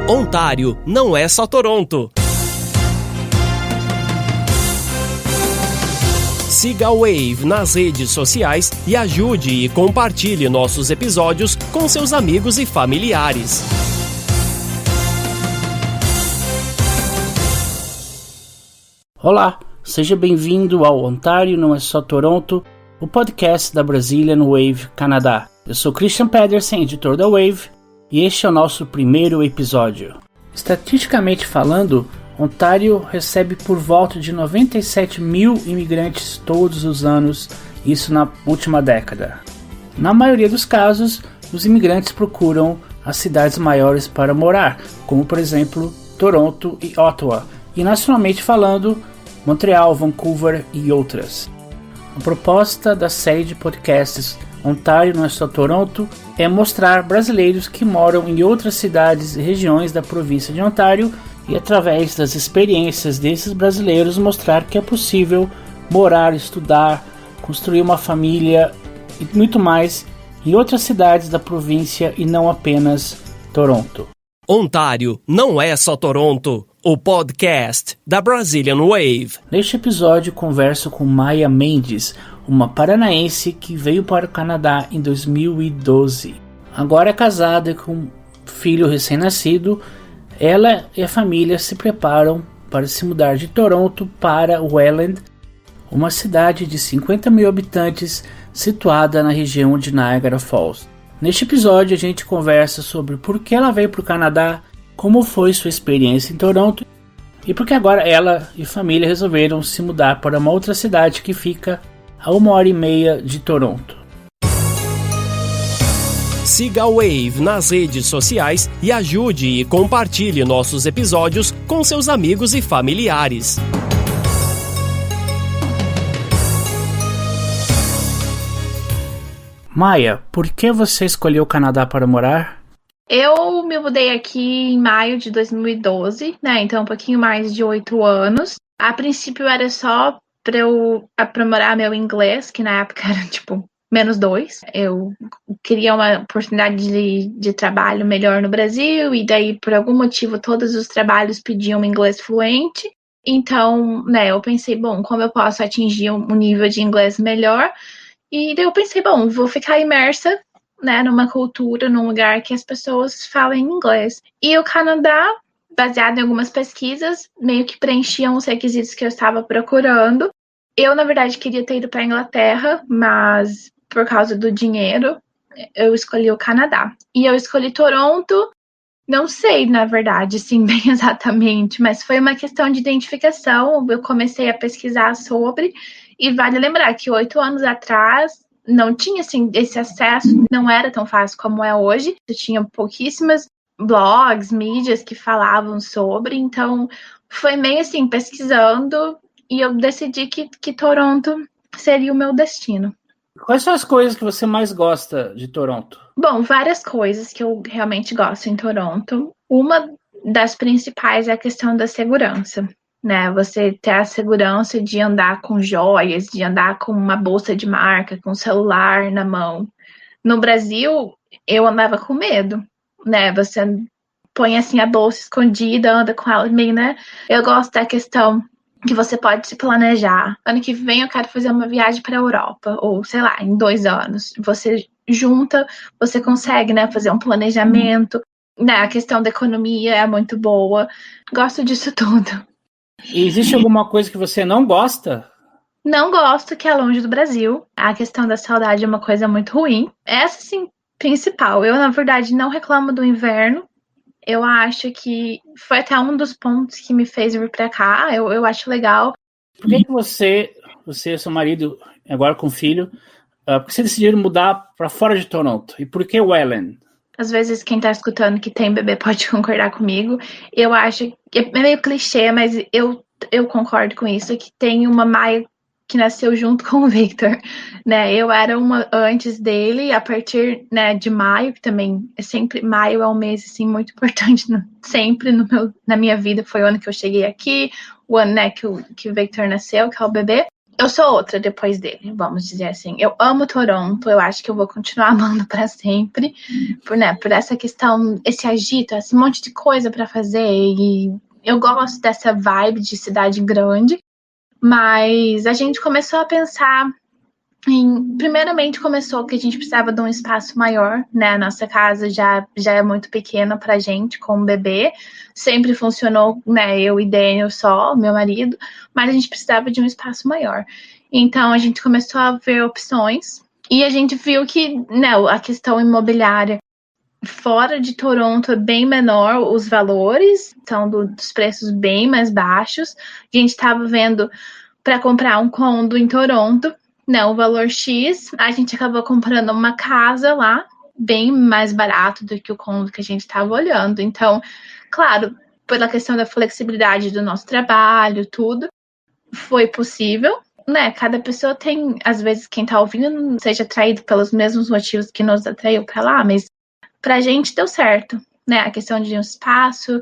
Ontário não é só Toronto. Siga a Wave nas redes sociais e ajude e compartilhe nossos episódios com seus amigos e familiares. Olá, seja bem-vindo ao Ontário não é só Toronto, o podcast da Brazilian Wave Canadá. Eu sou Christian Pedersen, editor da Wave, e este é o nosso primeiro episódio. Estatisticamente falando, Ontário recebe por volta de 97 mil imigrantes todos os anos, isso na última década. Na maioria dos casos, os imigrantes procuram as cidades maiores para morar, como por exemplo Toronto e Ottawa, e nacionalmente falando, Montreal, Vancouver e outras. A proposta da série de podcasts Ontário não é só Toronto é mostrar brasileiros que moram em outras cidades e regiões da província de Ontário e através das experiências desses brasileiros mostrar que é possível morar, estudar, construir uma família e muito mais em outras cidades da província e não apenas Toronto. Ontário não é só Toronto, o podcast da Brazilian Wave. Neste episódio converso com Maia Mendes, uma paranaense que veio para o Canadá em 2012. Agora é casada com um filho recém-nascido. Ela e a família se preparam para se mudar de Toronto para Welland, uma cidade de 50 mil habitantes situada na região de Niagara Falls. Neste episódio a gente conversa sobre por que ela veio para o Canadá, como foi sua experiência em Toronto e por que agora ela e a família resolveram se mudar para uma outra cidade que fica a 1h30 de Toronto. Siga a Wave nas redes sociais e ajude e compartilhe nossos episódios com seus amigos e familiares. Maia, por que você escolheu o Canadá para morar? Eu me mudei aqui em maio de 2012, né? Então um pouquinho mais de 8 anos. A princípio era só para eu aprimorar meu inglês, que na época era tipo -2. Eu queria uma oportunidade de trabalho melhor no Brasil e daí por algum motivo todos os trabalhos pediam inglês fluente. Então, né, eu pensei, bom, como eu posso atingir um nível de inglês melhor? E daí eu pensei, bom, vou ficar imersa, né, numa cultura, num lugar que as pessoas falem inglês. E o Canadá, baseado em algumas pesquisas, meio que preenchiam os requisitos que eu estava procurando. Eu, na verdade, queria ter ido para a Inglaterra, mas por causa do dinheiro, eu escolhi o Canadá. E eu escolhi Toronto, não sei, na verdade, assim, bem exatamente, mas foi uma questão de identificação. Eu comecei a pesquisar sobre, e vale lembrar que 8 anos atrás não tinha, assim, esse acesso, não era tão fácil como é hoje. Eu tinha pouquíssimas blogs, mídias que falavam sobre, então foi meio assim, pesquisando, e eu decidi que Toronto seria o meu destino. Quais são as coisas que você mais gosta de Toronto? Bom, várias coisas que eu realmente gosto em Toronto. Uma das principais é a questão da segurança, né? Você ter a segurança de andar com joias, de andar com uma bolsa de marca, com um celular na mão. No Brasil, eu andava com medo, né? Você põe assim a bolsa escondida, anda com ela meio, né? Eu gosto da questão que você pode se planejar. Ano que vem eu quero fazer uma viagem para a Europa, ou sei lá, em 2 anos. Você junta, você consegue, né, fazer um planejamento. Né, a questão da economia é muito boa. Gosto disso tudo. E existe alguma coisa que você não gosta? Não gosto que é longe do Brasil. A questão da saudade é uma coisa muito ruim. Essa, sim, principal. Eu, na verdade, não reclamo do inverno. Eu acho que foi até um dos pontos que me fez vir pra cá. Eu acho legal. Por que você e seu marido, agora com filho, por que você decidiram mudar para fora de Toronto? E por que Welland? Às vezes quem tá escutando que tem bebê pode concordar comigo. Eu acho que é meio clichê, mas eu concordo com isso, que tem uma Maia que nasceu junto com o Victor, né? Eu era uma antes dele, a partir, né, de maio, que também é sempre, maio é um mês, assim, muito importante, sempre na minha vida, foi o ano que eu cheguei aqui, o ano, né, que o Victor nasceu, que é o bebê. Eu sou outra depois dele, vamos dizer assim. Eu amo Toronto, eu acho que eu vou continuar amando para sempre, por essa questão, esse agito, esse monte de coisa para fazer, e eu gosto dessa vibe de cidade grande, mas a gente começou a pensar primeiramente começou que a gente precisava de um espaço maior, né? A nossa casa já é muito pequena pra gente, com um bebê. Sempre funcionou, né? Eu e Daniel só, meu marido, mas a gente precisava de um espaço maior. Então a gente começou a ver opções e a gente viu que, né, a questão imobiliária fora de Toronto é bem menor, os valores são dos preços bem mais baixos. A gente estava vendo para comprar um condo em Toronto. Não, o valor X, a gente acabou comprando uma casa lá, bem mais barato do que o cômodo que a gente estava olhando. Então, claro, pela questão da flexibilidade do nosso trabalho, tudo, foi possível, né? Cada pessoa tem, às vezes, quem tá ouvindo não seja atraído pelos mesmos motivos que nos atraiu para lá, mas pra gente deu certo, né? A questão de um espaço,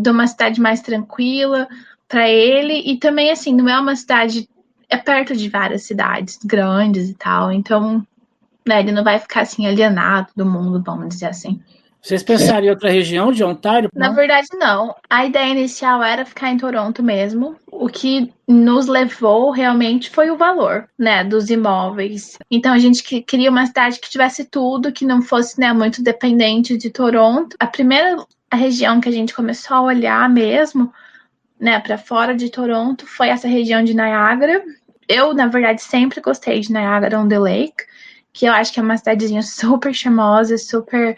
de uma cidade mais tranquila para ele, e também, assim, não é uma cidade, é perto de várias cidades grandes e tal, então, né, ele não vai ficar assim alienado do mundo, vamos dizer assim. Vocês pensaram em outra região de Ontário? Na verdade, não. A ideia inicial era ficar em Toronto mesmo. O que nos levou realmente foi o valor, né, dos imóveis. Então a gente queria uma cidade que tivesse tudo, que não fosse, né, muito dependente de Toronto. A primeira região que a gente começou a olhar mesmo, né, para fora de Toronto, foi essa região de Niagara. Eu, na verdade, sempre gostei de Niagara-on-the-Lake, que eu acho que é uma cidadezinha super charmosa, super,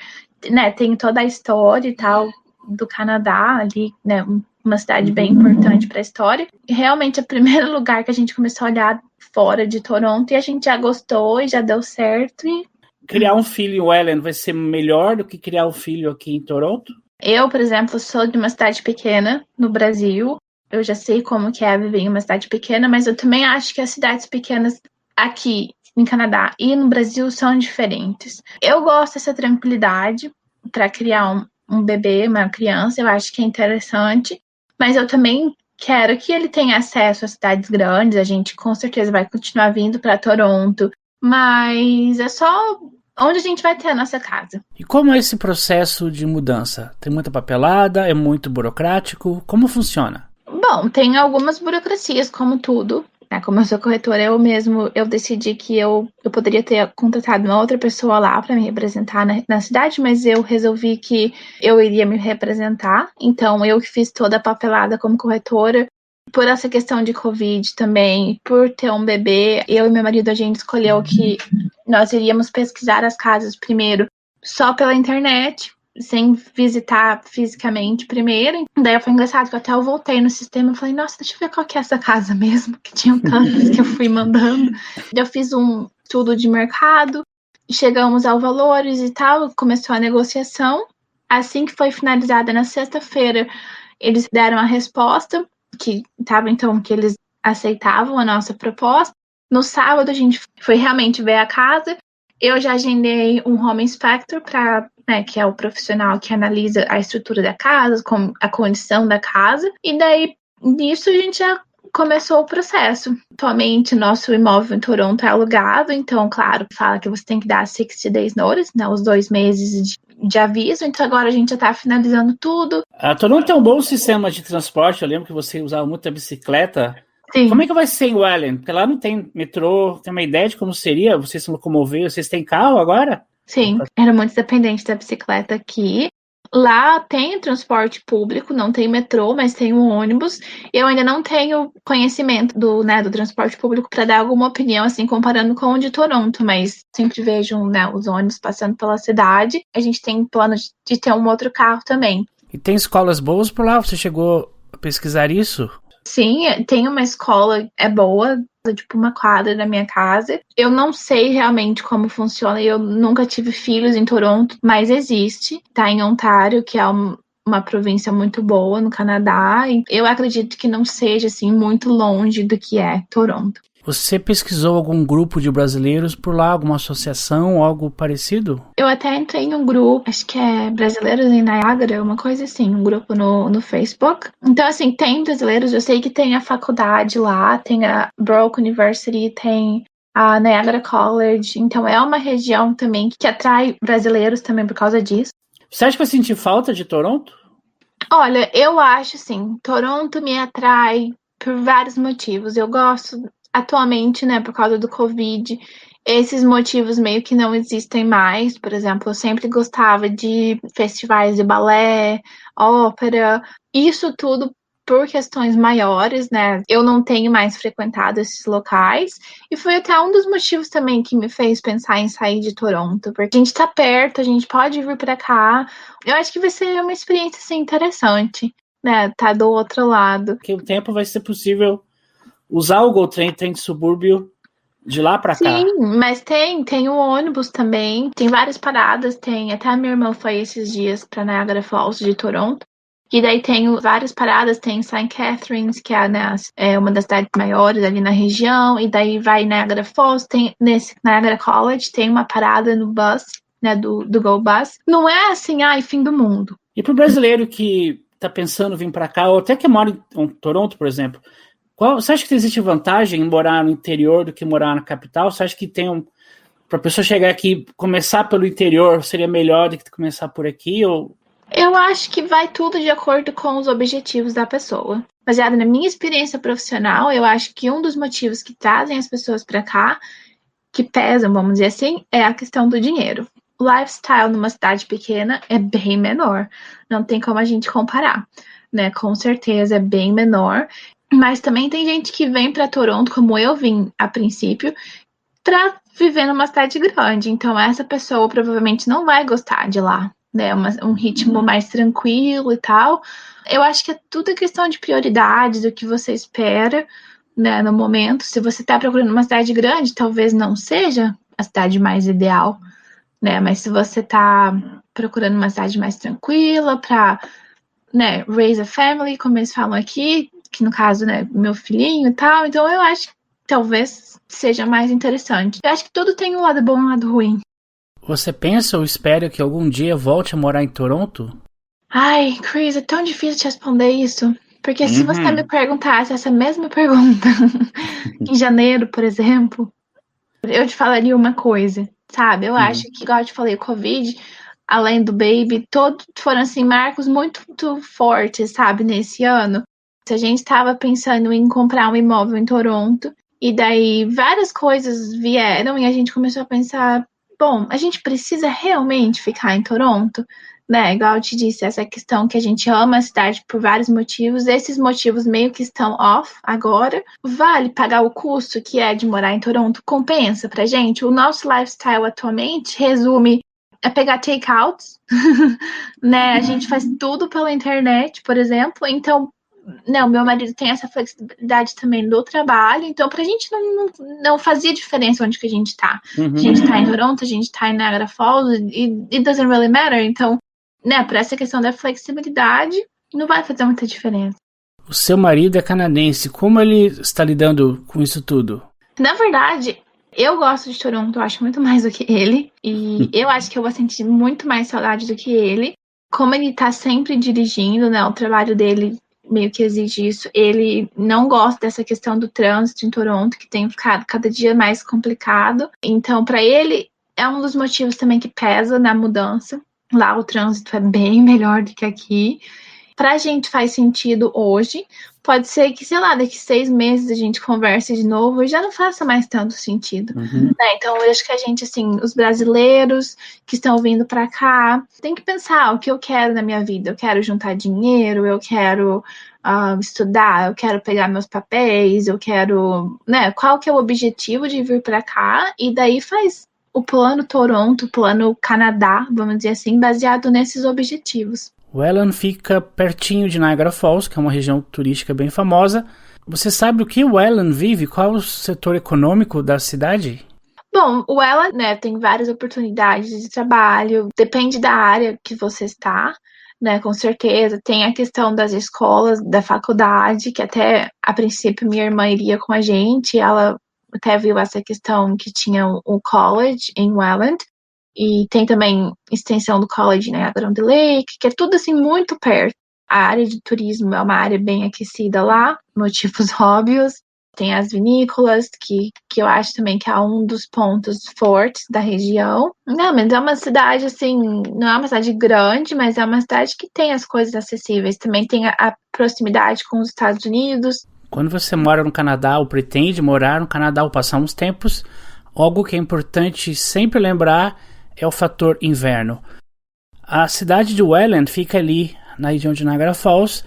né, tem toda a história e tal do Canadá ali, né, uma cidade bem importante para a história. E realmente é o primeiro lugar que a gente começou a olhar fora de Toronto e a gente já gostou e já deu certo. E criar um filho em Welland vai ser melhor do que criar um filho aqui em Toronto? Eu, por exemplo, sou de uma cidade pequena no Brasil. Eu já sei como que é viver em uma cidade pequena, mas eu também acho que as cidades pequenas aqui em Canadá e no Brasil são diferentes. Eu gosto dessa tranquilidade para criar um bebê, uma criança, eu acho que é interessante, mas eu também quero que ele tenha acesso a cidades grandes. A gente com certeza vai continuar vindo para Toronto, mas é só onde a gente vai ter a nossa casa. E como é esse processo de mudança? Tem muita papelada? É muito burocrático? Como funciona? Bom, tem algumas burocracias, como tudo. Né? Como eu sou corretora, eu decidi que eu poderia ter contratado uma outra pessoa lá para me representar na cidade, mas eu resolvi que eu iria me representar. Então, eu que fiz toda a papelada como corretora. Por essa questão de Covid também, por ter um bebê, eu e meu marido, a gente escolheu que nós iríamos pesquisar as casas primeiro só pela internet, sem visitar fisicamente primeiro. Daí foi engraçado que até eu voltei no sistema e falei, nossa, deixa eu ver qual que é essa casa mesmo, que tinham tantas que eu fui mandando. Eu fiz um estudo de mercado, chegamos ao valores e tal, começou a negociação. Assim que foi finalizada na sexta-feira, eles deram a resposta, que estava então que eles aceitavam a nossa proposta. No sábado a gente foi realmente ver a casa. Eu já agendei um home inspector para, né, que é o profissional que analisa a estrutura da casa, a condição da casa. E daí nisso a gente já começou o processo. Atualmente nosso imóvel em Toronto é alugado, então claro, fala que você tem que dar 60 days notice, né, os 2 meses de aviso, então agora a gente já tá finalizando tudo. Toronto tem um bom sistema de transporte, eu lembro que você usava muita bicicleta. Sim. Como é que vai ser em Welland? Porque lá não tem metrô, tem uma ideia de como seria? Vocês se locomover, vocês têm carro agora? Sim, era muito dependente da bicicleta aqui. Lá tem transporte público, não tem metrô, mas tem um ônibus. Eu ainda não tenho conhecimento do transporte público para dar alguma opinião, assim, comparando com o de Toronto, mas sempre vejo, né, os ônibus passando pela cidade. A gente tem plano de ter um outro carro também. E tem escolas boas por lá? Você chegou a pesquisar isso? Sim, tem uma escola, é boa, tipo uma quadra da minha casa. Eu não sei realmente como funciona, eu nunca tive filhos em Toronto, mas existe. Tá em Ontário, que é uma província muito boa no Canadá, e eu acredito que não seja, assim, muito longe do que é Toronto. Você pesquisou algum grupo de brasileiros por lá, alguma associação, algo parecido? Eu até entrei em um grupo, acho que é Brasileiros em Niagara, uma coisa assim, um grupo no Facebook. Então, assim, tem brasileiros, eu sei que tem a faculdade lá, tem a Brock University, tem a Niagara College, então é uma região também que atrai brasileiros também por causa disso. Você acha que vai sentir falta de Toronto? Olha, eu acho assim, Toronto me atrai por vários motivos. Eu gosto atualmente, né, por causa do Covid, esses motivos meio que não existem mais. Por exemplo, eu sempre gostava de festivais de balé, ópera, isso tudo por questões maiores, né? Eu não tenho mais frequentado esses locais. E foi até um dos motivos também que me fez pensar em sair de Toronto, porque a gente tá perto, a gente pode vir para cá. Eu acho que vai ser uma experiência assim, interessante, né? Tá do outro lado. Que o tempo vai ser possível usar o GO Train, trem de subúrbio, de lá pra cá. Sim, mas tem o ônibus também, tem várias paradas, tem até a minha irmã foi esses dias para Niagara Falls de Toronto. E daí tem várias paradas, tem St. Catharines, que é, né, uma das cidades maiores ali na região, e daí vai Niagara Falls, tem nesse Niagara College, tem uma parada no bus, né, do Go Bus. Não é assim, ai, fim do mundo. E pro brasileiro que tá pensando em vir pra cá, ou até que mora em Toronto, por exemplo, você acha que existe vantagem em morar no interior do que morar na capital? Você acha que pra pessoa chegar aqui, começar pelo interior, seria melhor do que começar por aqui, ou... Eu acho que vai tudo de acordo com os objetivos da pessoa. Baseado na minha experiência profissional, eu acho que um dos motivos que trazem as pessoas para cá, que pesam, vamos dizer assim, é a questão do dinheiro. O lifestyle numa cidade pequena é bem menor. Não tem como a gente comparar, né? Com certeza é bem menor. Mas também tem gente que vem para Toronto, como eu vim a princípio, para viver numa cidade grande. Então essa pessoa provavelmente não vai gostar de lá, né? Um ritmo mais tranquilo e tal. Eu acho que é tudo questão de prioridades, do que você espera, né, no momento. Se você está procurando uma cidade grande, talvez não seja a cidade mais ideal, né? Mas se você está procurando uma cidade mais tranquila para, né, raise a family, como eles falam aqui, que no caso, né, meu filhinho e tal, então eu acho que talvez seja mais interessante. Eu acho que tudo tem um lado bom e um lado ruim. Você pensa ou espera que algum dia volte a morar em Toronto? Ai, Chris, é tão difícil te responder isso. Porque se você me perguntasse essa mesma pergunta em janeiro, por exemplo, eu te falaria uma coisa, sabe? Eu acho que, igual eu te falei, o Covid, além do Baby, todos foram, assim, marcos muito fortes, sabe, nesse ano. A gente estava pensando em comprar um imóvel em Toronto, e daí várias coisas vieram e a gente começou a pensar, bom, a gente precisa realmente ficar em Toronto? Né, igual eu te disse, essa questão que a gente ama a cidade por vários motivos, esses motivos meio que estão off agora. Vale pagar o custo que é de morar em Toronto? Compensa pra gente? O nosso lifestyle atualmente resume a pegar takeouts, né? A gente faz tudo pela internet, por exemplo, então, não, meu marido tem essa flexibilidade também do trabalho, então pra gente não fazia diferença onde que a gente tá. A gente tá em Toronto, a gente tá em Niagara Falls, e it doesn't really matter, então, né, por essa questão da flexibilidade, não vai fazer muita diferença. O seu marido é canadense, como ele está lidando com isso tudo? Na verdade, eu gosto de Toronto, eu acho muito mais do que ele, e eu acho que eu vou sentir muito mais saudade do que ele. Como ele tá sempre dirigindo, né, o trabalho dele meio que exige isso, ele não gosta dessa questão do trânsito em Toronto, que tem ficado cada dia mais complicado. Então, para ele, é um dos motivos também que pesa na mudança. Lá o trânsito é bem melhor do que aqui. Pra gente faz sentido hoje. Pode ser que, sei lá, daqui 6 meses a gente converse de novo e já não faça mais tanto sentido. Né? Então, eu acho que a gente, assim, os brasileiros que estão vindo pra cá, tem que pensar o que eu quero na minha vida. Eu quero juntar dinheiro, eu quero estudar, eu quero pegar meus papéis, eu quero, né? Qual que é o objetivo de vir pra cá? E daí faz o plano Toronto, o plano Canadá, vamos dizer assim, baseado nesses objetivos. Welland fica pertinho de Niagara Falls, que é uma região turística bem famosa. Você sabe o que Welland vive? Qual é o setor econômico da cidade? Bom, o Welland, né, tem várias oportunidades de trabalho, depende da área que você está, né, com certeza. Tem a questão das escolas, da faculdade, que até a princípio minha irmã iria com a gente, ela até viu essa questão que tinha o college em Welland, e tem também extensão do college em Niagara-on-the-Lake, que é tudo assim muito perto. A área de turismo é uma área bem aquecida lá, motivos óbvios. Tem as vinícolas, que eu acho também que é um dos pontos fortes da região. Não, mas é uma cidade, assim, não é uma cidade grande, mas é uma cidade que tem as coisas acessíveis. Também tem a proximidade com os Estados Unidos. Quando você mora no Canadá ou pretende morar no Canadá ou passar uns tempos, algo que é importante sempre lembrar é o fator inverno. A cidade de Welland fica ali na região de Niagara Falls,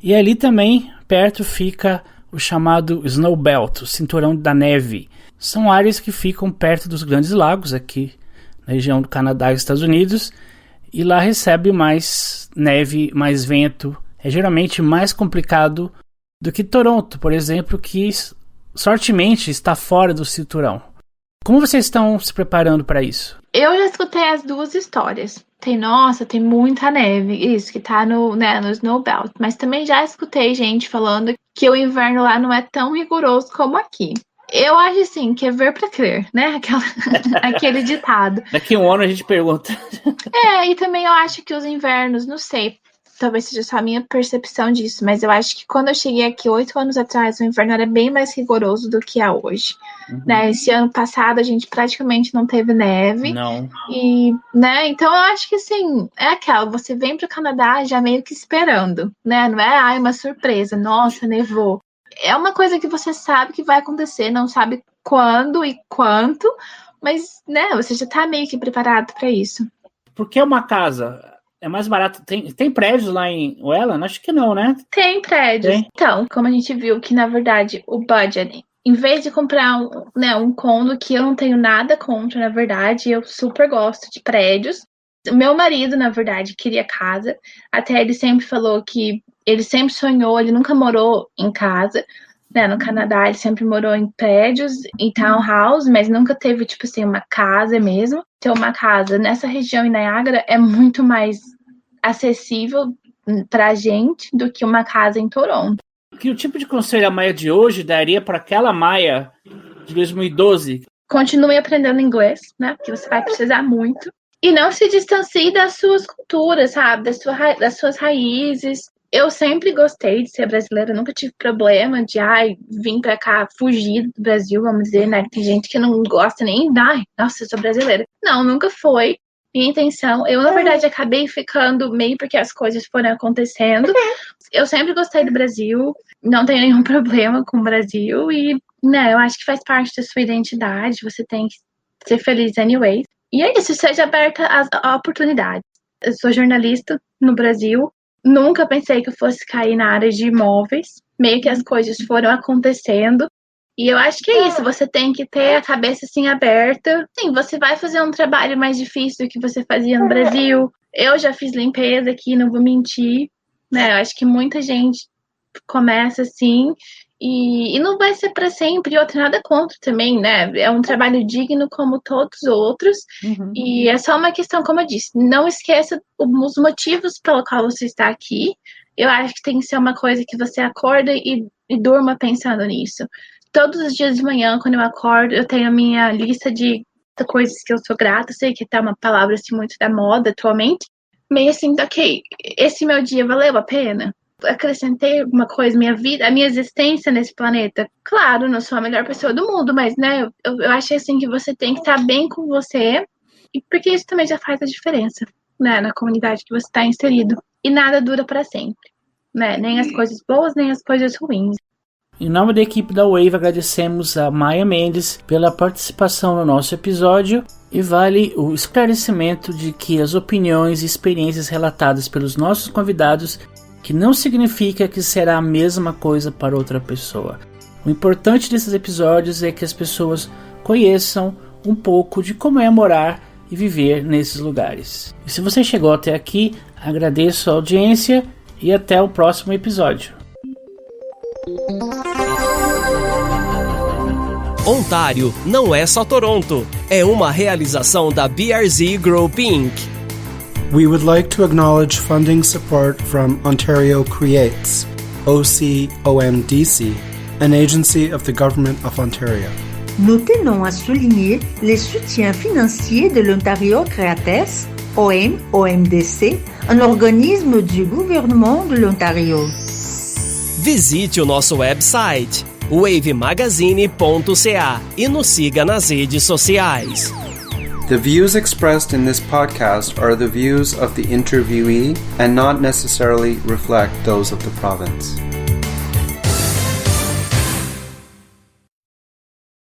e ali também perto fica o chamado Snow Belt, o cinturão da neve. São áreas que ficam perto dos grandes lagos aqui na região do Canadá e Estados Unidos, e lá recebe mais neve, mais vento. É geralmente mais complicado do que Toronto, por exemplo, que sortemente está fora do cinturão. Como vocês estão se preparando para isso? Eu já escutei as duas histórias. Tem muita neve, isso, que tá no Snow Belt. Mas também já escutei gente falando que o inverno lá não é tão rigoroso como aqui. Eu acho assim, que é ver pra crer, né? Aquele ditado. Daqui a um ano a gente pergunta. E também eu acho que os invernos, não sei, talvez seja só a minha percepção disso, mas eu acho que quando eu cheguei aqui 8 anos atrás, o inverno era bem mais rigoroso do que é hoje. Né? Esse ano passado a gente praticamente não teve neve. Não. E, né? Então eu acho que assim, é aquela, você vem pro Canadá já meio que esperando, né? Não é uma surpresa, nossa, nevou. É uma coisa que você sabe que vai acontecer, não sabe quando e quanto, mas, né, você já tá meio que preparado para isso. Por que uma casa? É mais barato. Tem prédios lá em Welland? Acho que não, né? Tem prédios. Tem. Então, como a gente viu que, na verdade, o budget, em vez de comprar um condo, que eu não tenho nada contra, na verdade, eu super gosto de prédios. Meu marido, na verdade, queria casa. Até ele sempre falou que ele sempre sonhou, ele nunca morou em casa. Né, no Canadá, ele sempre morou em prédios, em townhouse, mas nunca teve, tipo assim, uma casa mesmo. Ter uma casa nessa região em Niagara é muito mais acessível pra gente do que uma casa em Toronto. Que tipo de conselho a Maia de hoje daria para aquela Maia de 2012? Continue aprendendo inglês, né, porque você vai precisar muito. E não se distancie das suas culturas, sabe, das suas raízes. Eu sempre gostei de ser brasileira, nunca tive problema de vir pra cá, fugir do Brasil, vamos dizer, né? Tem gente que não gosta nem, nossa, eu sou brasileira. Não, nunca foi minha intenção. Eu, na verdade, acabei ficando meio porque as coisas foram acontecendo. Eu sempre gostei do Brasil, não tenho nenhum problema com o Brasil e, né, eu acho que faz parte da sua identidade, você tem que ser feliz anyway. E é isso, seja aberta às oportunidades. Eu sou jornalista no Brasil. Nunca pensei que eu fosse cair na área de imóveis. Meio que as coisas foram acontecendo. E eu acho que é isso. Você tem que ter a cabeça assim aberta. Sim, você vai fazer um trabalho mais difícil do que você fazia no Brasil. Eu já fiz limpeza aqui, não vou mentir. Né? Eu acho que muita gente começa assim. E não vai ser para sempre, e outra, nada contra também, né? É um trabalho digno como todos os outros. E é só uma questão, como eu disse, não esqueça os motivos pelo qual você está aqui. Eu acho que tem que ser uma coisa que você acorda e durma pensando nisso. Todos os dias de manhã, quando eu acordo, eu tenho a minha lista de coisas que eu sou grata. Sei que tá uma palavra assim muito da moda atualmente. Meio assim, ok, esse meu dia valeu a pena? Acrescentei alguma coisa à minha vida, a minha existência nesse planeta. Claro, não sou a melhor pessoa do mundo, mas, né, eu acho assim que você tem que estar bem com você, e porque isso também já faz a diferença, né, na comunidade que você está inserido. E nada dura para sempre, né, nem as coisas boas, nem as coisas ruins. Em nome da equipe da Wave, agradecemos a Maia Mendes pela participação no nosso episódio e vale o esclarecimento de que as opiniões e experiências relatadas pelos nossos convidados que não significa que será a mesma coisa para outra pessoa. O importante desses episódios é que as pessoas conheçam um pouco de como é morar e viver nesses lugares. E se você chegou até aqui, agradeço a audiência e até o próximo episódio. Ontário não é só Toronto, é uma realização da BRZ Group Inc. We would like to acknowledge funding support from Ontario Creates, OCOMDC, an agency of the Government of Ontario. Nous tenons à souligner les soutiens financiers de l'Ontario Creates, OMDC, un organisme du gouvernement de l'Ontario. Visite o nosso website wavemagazine.ca e nos siga nas redes sociais. The views expressed in this podcast are the views of the interviewee and not necessarily reflect those of the province.